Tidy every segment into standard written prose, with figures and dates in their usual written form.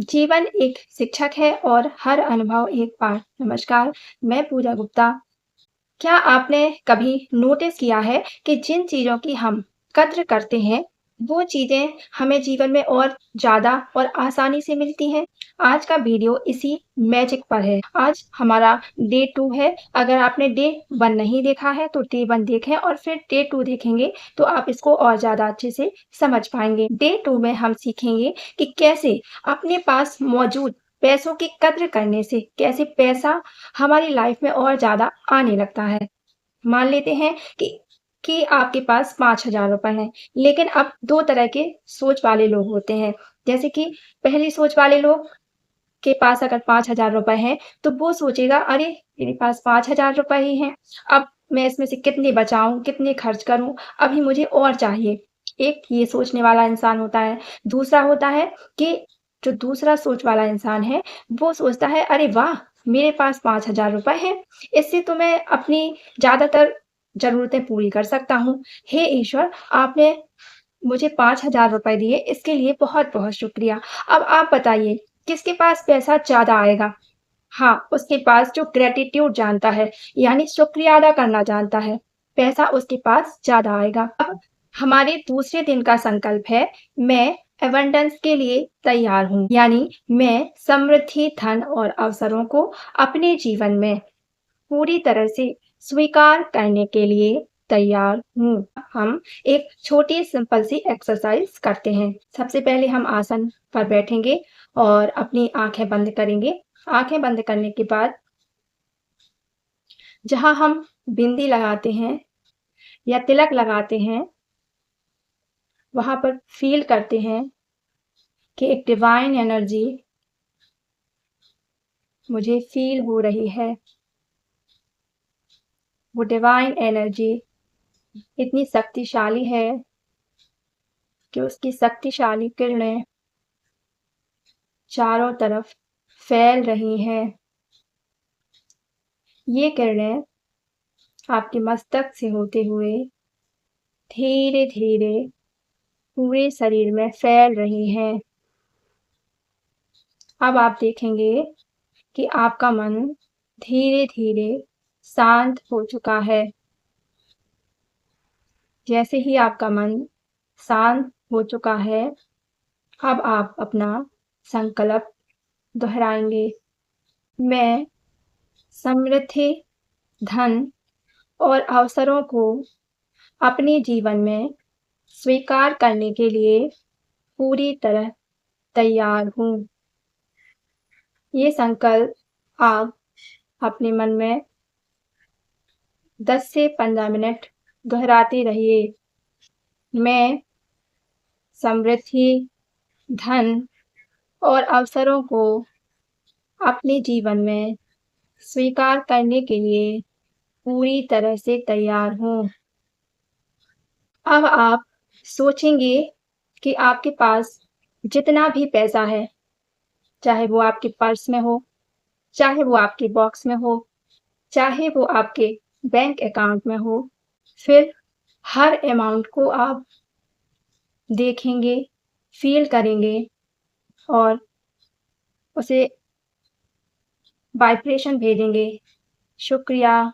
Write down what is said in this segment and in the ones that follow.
जीवन एक शिक्षक है और हर अनुभव एक पाठ। नमस्कार, मैं पूजा गुप्ता। क्या आपने कभी नोटिस किया है कि जिन चीज़ों की हम कद्र करते हैं, वो चीज़ें हमें जीवन में और ज़्यादा और आसानी से मिलती हैं? आज का वीडियो इसी मैजिक पर है। आज हमारा डे 2 है। अगर आपने डे 1 नहीं देखा है, तो डे 1 देखें और फिर डे 2 देखेंगे, तो आप इसको और ज़्यादा अच्छे से समझ पाएँगे। डे 2 में हम सीखेंगे कि कैसे अपने पास मौजूद पैसों की कद्र करने से कैसे पैसा हमारी लाइफ में और ज़्यादा आने लगता है। मान लेते हैं कि आपके पास ₹5000 हैं, लेकिन अब 2 तरह के सोच वाले लोग होते हैं। जैसे कि पहली सोच वाले लोग के पास अगर ₹5000 हैं, तो वो सोचेगा, "अरे! मेरे पास ₹5000 ही हैं, अब मैं इसमें से कितने बचाऊँ, कितने खर्च करूँ, अभी मुझे और चाहिए।" एक ये सोचने वाला इंसान होता है। दूसरा होता है कि जो दूसरा सोच वाला इंसान है, वो सोचता है, "अरे वाह! मेरे पास ₹5000 हैं, इससे तो मैं अपनी ज़्यादातर ज़रूरतें पूरी कर सकता हूँ। हे ईश्वर! आपने मुझे ₹5000 दिए, इसके लिए बहुत-बहुत शुक्रिया। अब आप बताइए, किसके पास पैसा ज़्यादा आएगा? हाँ, उसके पास जो ग्रैटिट्यूड जानता है, यानी शुक्रिया अदा करना जानता है, पैसा उसके पास ज़्यादा आएगा। अब हमारे दूसरे दिन का संकल्प है, मैं अबंडेंस के लिए तैयार हूँ, यानी मैं समृद्धि, धन और अवसरों को अपने जीवन में पूरी तरह से स्वीकार करने के लिए तैयार हूँ। हम एक छोटी सिंपल सी एक्सरसाइज करते हैं। सबसे पहले हम आसन पर बैठेंगे और अपनी आँखें बंद करेंगे। आँखें बंद करने के बाद जहाँ हम बिंदी लगाते हैं या तिलक लगाते हैं, वहाँ पर फ़ील करते हैं कि एक डिवाइन एनर्जी मुझे फ़ील हो रही है। वो डिवाइन एनर्जी इतनी शक्तिशाली है कि उसकी शक्तिशाली किरणें चारों तरफ फैल रही हैं। ये किरणें आपके मस्तक से होते हुए धीरे-धीरे पूरे शरीर में फैल रही हैं। अब आप देखेंगे कि आपका मन धीरे-धीरे शांत हो चुका है। जैसे ही आपका मन शांत हो चुका है, अब आप अपना संकल्प दोहराएँगे। मैं समृद्धि, धन और अवसरों को अपने जीवन में स्वीकार करने के लिए पूरी तरह तैयार हूँ। ये संकल्प आप अपने मन में 10 से 15 मिनट दोहराते रहिए। मैं समृद्धि, धन और अवसरों को अपने जीवन में स्वीकार करने के लिए पूरी तरह से तैयार हूँ। अब आप सोचेंगे कि आपके पास जितना भी पैसा है, चाहे वो आपके पर्स में हो, चाहे वो आपके बॉक्स में हो, चाहे वो आपके बैंक अकाउंट में हो, फिर हर अमाउंट को आप देखेंगे, फ़ील करेंगे और उसे वाइब्रेशन भेजेंगे। शुक्रिया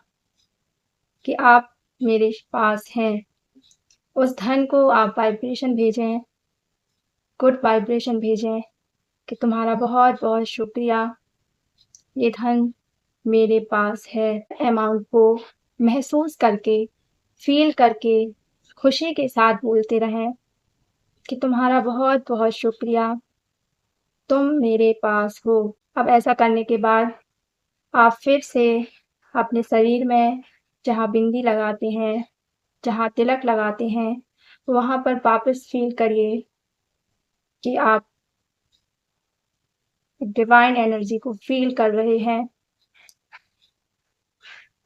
कि आप मेरे पास हैं। उस धन को आप वाइब्रेशन भेजें, गुड वाइब्रेशन भेजें कि तुम्हारा बहुत-बहुत शुक्रिया, ये धन मेरे पास है। अमाउंट को महसूस करके, फ़ील करके, खुशी के साथ बोलते रहें कि तुम्हारा बहुत-बहुत शुक्रिया, तुम मेरे पास हो। अब ऐसा करने के बाद आप फिर से अपने शरीर में जहाँ बिंदी लगाते हैं, जहाँ तिलक लगाते हैं, वहाँ पर वापस फ़ील करिए कि आप डिवाइन एनर्जी को फ़ील कर रहे हैं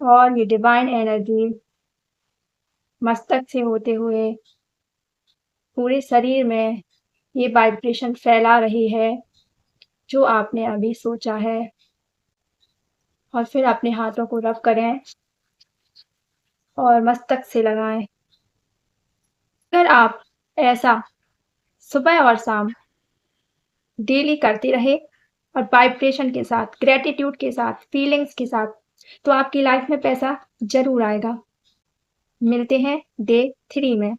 और ये डिवाइन एनर्जी मस्तक से होते हुए पूरे शरीर में ये वाइब्रेशन फैला रही है, जो आपने अभी सोचा है। और फिर अपने हाथों को रब करें और मस्तक से लगाएँ। अगर आप ऐसा सुबह और शाम डेली करते रहे और वाइब्रेशन के साथ, ग्रैटिट्यूड के साथ, फीलिंग्स के साथ, तो आपकी लाइफ में पैसा ज़रूर आएगा। मिलते हैं डे 3 में।